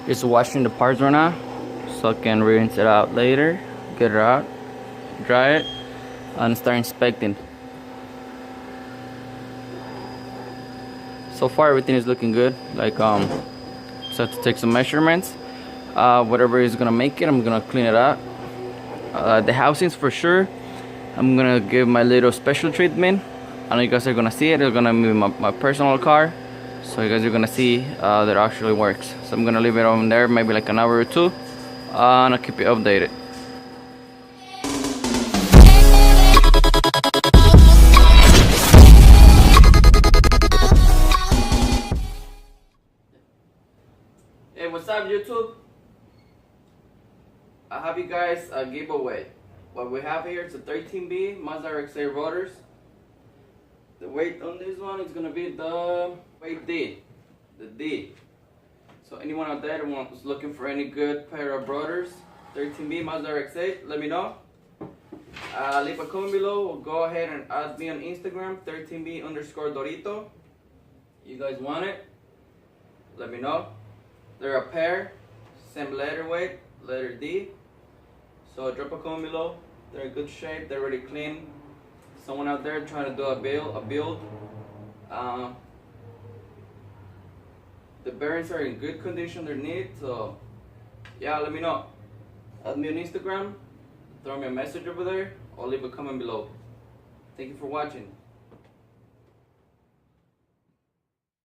Just washing the parts right now, so I can rinse it out later, get it out, dry it, and start inspecting. So far everything is looking good. Like so I have to take some measurements. Whatever is gonna make it, I'm gonna clean it out. The housings for sure, I'm gonna give my little special treatment. I know you guys are gonna see it. It's gonna be my personal car, so you guys are gonna see that it actually works. So I'm gonna leave it on there maybe like an hour or two, and I'll keep you updated. Hey, what's up YouTube? I have you guys a giveaway. What we have here is a 13B Mazda Rx8 rotors. The weight on this one is gonna be the weight D, the D. So anyone out there who's looking for any good pair of rotors, 13B Mazda Rx8, let me know. Leave a comment below, or go ahead and add me on Instagram, 13B_Dorito. You guys want it? Let me know. They're a pair, same letter weight, letter D. So drop a comment below. They're in good shape, they're already clean. Someone out there trying to do a build. The bearings are in good condition, they're neat. So yeah, let me know. Add me on Instagram, throw me a message over there, or leave a comment below. Thank you for watching.